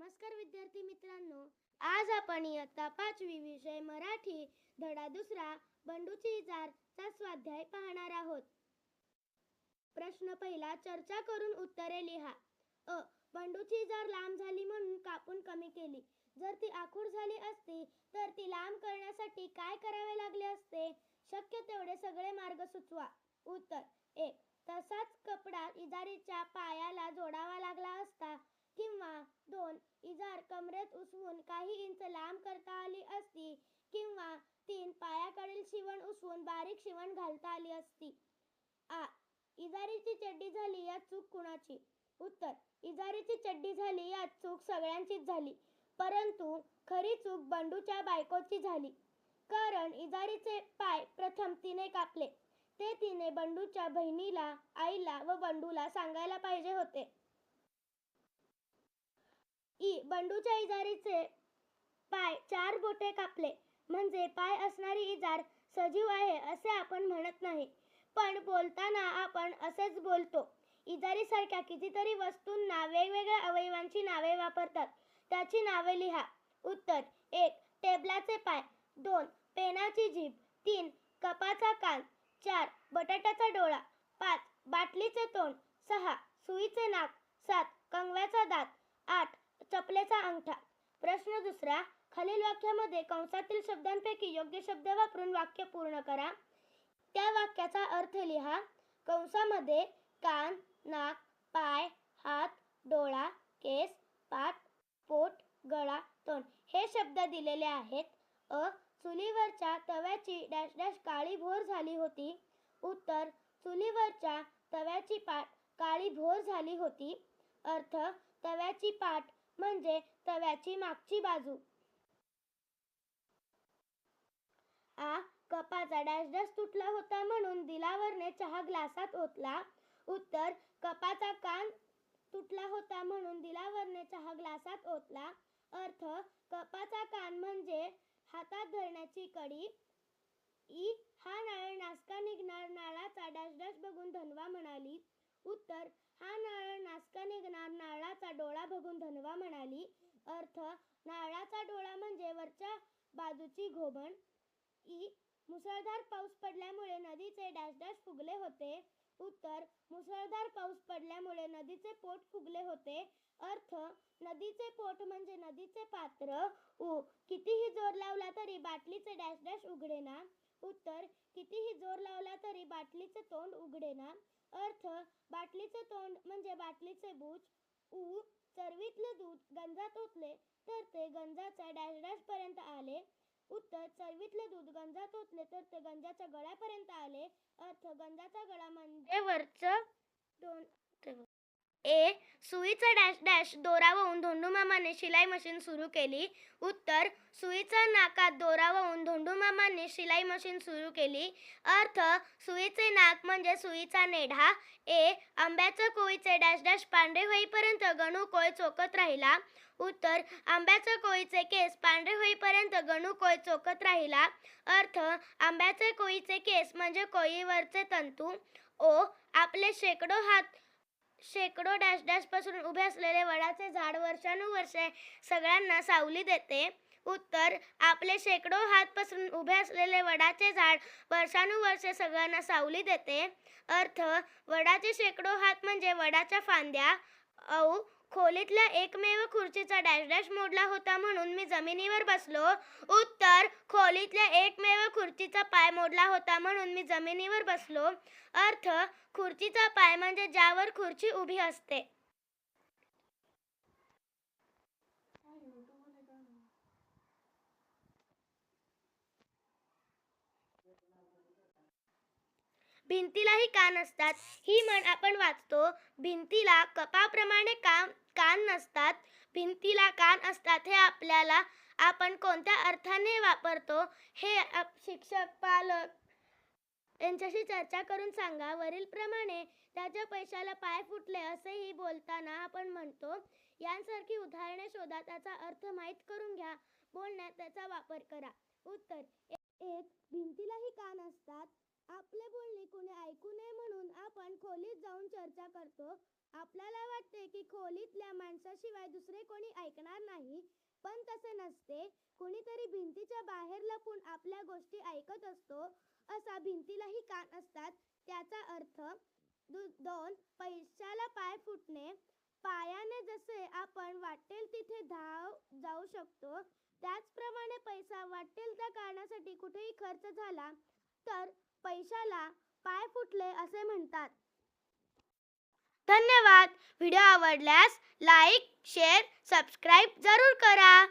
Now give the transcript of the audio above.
नमस्कार विद्यार्थी मित्रांनो, आज आपण इयत्ता 5वी विषय मराठी धडा 2 बंडूची इजार चा स्वाध्याय पाहणार आहोत. प्रश्न पहिला, चर्चा करून उत्तरे लिहा. बंडूची इजार लांब झाली म्हणून कापून कमी केली. जर ती आखूड झाली असती तर ती लांब करण्यासाठी काय करावे लागले असते? शक्य तेवढे सगळे मार्ग सुचवा. उत्तर: 1. तसाच कपडा इजारीच्या पायाला जोडावा लागला असता, किंवा 2. इजार कमरेत उसवून काही इंच लांब करता आली असती, किंवा 3. पायाकडील शिवण उसवून बारीक शिवण घालता आली असती. इजारीची चड्डी झाली यात चूक कुणाची? उत्तर: इजारीची चड्डी झाली यात चूक सगळ्यांचीच झाली, परंतु खरी चूक बंडूच्या बायकोची झाली. कारण इजारीचे पाय प्रथम तिने कापले. ते तिने बंडूच्या बहिणीला, आईला व बंडूला सांगायला पाहिजे होते. बंडूच्या इजारीचे पाय 4 बोटे कापले म्हणजे पाय असणारी इजार सजीव आहे असे आपण म्हणत नाही, पण बोलताना आपण असेच बोलतो. इजारीसारख्या कितीतरी वस्तूंना वेगवेगळ्या अवयवांची नावे वापरतात. त्याची नावे लिहा. उत्तर: 1. टेबलाचे पाय, 2. पेनाची जीभ, 3. कपाचा कान, 4. बटाट्याचा डोळा, 5. बाटलीचे तोंड, 6. सुईचे नाक, 7. कंगव्याचा दात, 8. चपलेचा अंगठा. प्रश्न दुसरा, खालील वाक्यामध्ये कंसातील शब्दांपैकी योग्य शब्द वापरून वाक्य पूर्ण करा. त्या वाक्याचा अर्थ लिहा. कंसामध्ये कान, नाक, पाय, हात, डोळा, केस, पाठ, पोट, गळा, तोंड हे शब्द दिलेले आहेत. चुलीवरच्या तव्याची डॅश डॅश काळी भोर झाली होती. उत्तर: चुलीवरच्या तव्याची पाठ काळी भोर झाली होती. अर्थ: तव्याची पाठ म्हणजे तव्याची मागची बाजू. कपाचा डॅश डॅश तुटला होता म्हणून दिलावरने चहा ग्लासात ओतला. उत्तर: कपाचा कान तुटला होता म्हणून दिलावरने चहा ग्लासात ओतला. अर्थ: कपाचा कान म्हणजे हातात धरण्याची कडी. हा नारळ नासका निघणार नारळाचा डॅश डॅश बघून धनवा म्हणाली. उत्तर: हा नारळ नासका निघणार नारळाचा डोळा बघून धनवा म्हणाली. अर्थ: नारळाचा डोळा म्हणजे वरच्या बाजूची घोबण. मुसळधार पाऊस पडल्यामुळे नदीचे डॅश डॅश फुगले होते. उत्तर: मुसळधार पाऊस पडल्यामुळे नदीचे पोट फुगले होते. अर्थ: नदीचे पोट म्हणजे नदीचे पात्र. कितीही जोर लावला तरी बाटलीचे डॅश डॅश उघडेना. उत्तर: कितीही जोर लावला तरी बाटलीचे तोंड उघडेना. अर्थ: बाटलीचे तोंड म्हणजे बाटलीचे बूच. चरवीतले दूध गंजात ओतले तर ते गंजाच्या डॅश डॅश पर्यंत आले. उत्तर: चरवीतले दूध गंजात ओतले तर ते गंजाच्या गळ्यापर्यंत आले. अर्थ: गंजाचा गळा म्हणजे वरचं तोंड. सुईचा डॅश डॅश दोरा वळून धोंडूमामाने शिलाई मशीन सुरू केली. उत्तर: सुईचा नाकात दोरा वळून धोंडूमामाने शिलाई मशीन सुरू केली. अर्थ: सुईचे नाक म्हणजे सुईचा नेढा. आंब्याच्या कोळीचे डॅश डॅश पांढरे होईपर्यंत गणू कोळ चोखत राहिला. उत्तर: आंब्याच्या कोळीचे केस पांढरे होईपर्यंत गणू कोळ चोखत राहिला. अर्थ: आंब्याच्या कोळीचे केस म्हणजे कोळीवरचे तंतू. आपले शेकडो डॅश डॅश पासून उभे असलेले वडाचे झाड वर्षानुवर्षे सगळ्यांना सावली देते. उत्तर: आपले शेकडो हात पासून उभे असलेले वडाचे झाड वर्षानुवर्षे सगळ्यांना सावली देते. अर्थ: वडाचे शेकडो हात म्हणजे वडाच्या फांद्या. खोलीतल्या एकमेव खुर्चीचा डॅश डॅश मोडला होता म्हणून मी जमिनीवर बसलो. उत्तर: खोलीतल्या एकमेव खुर्चीचा पाय मोडला होता म्हणून मी जमिनीवर बसलो. अर्थ: खुर्चीचा पाय म्हणजे ज्यावर खुर्ची उभी असते. भिंतीलाही कान असतात ही म्हण आपण वाचतो. भिंतीला कपाप्रमाणे कान नसतात. भिंतीला कान असतात हे आपल्याला आपण कोणत्या अर्थाने वापरतो हे शिक्षक, पालक यांच्याशी चर्चा करून सांगा. वरीलप्रमाणे त्याच्या पैशाला पाय फुटले असेही बोलताना आपण म्हणतो. यांसारखी उदाहरणे शोधा, त्याचा अर्थ माहीत करून घ्या, बोलण्यात त्याचा वापर करा. उत्तर: 1. भिंतीलाही कान असतात. आपले बोलणे कोणी ऐकू नये म्हणून आपण खोलीत जाऊन चर्चा करतो. आपल्याला वाटते की खोलीतल्या माणसाशिवाय दुसरे कोणी ऐकणार नाही, पण तसे नसते. कुणीतरी भिंतीच्या बाहेर लपून आपल्या गोष्टी ऐकत असतो. असा भिंतीलाही कान असतात. त्याचा अर्थ 2. पैशाला पाय फुटणे. पायाने जसे आपण वाटेल तिथे जाऊ शकतो, त्याचप्रमाणे पैसा वाटेल त्या कारणासाठी कुठेही खर्च झाला तर पैशाला पाय फुटले असे म्हणतात. धन्यवाद. व्हिडिओ आवडल्यास लाईक, शेअर, सबस्क्राईब जरूर करा.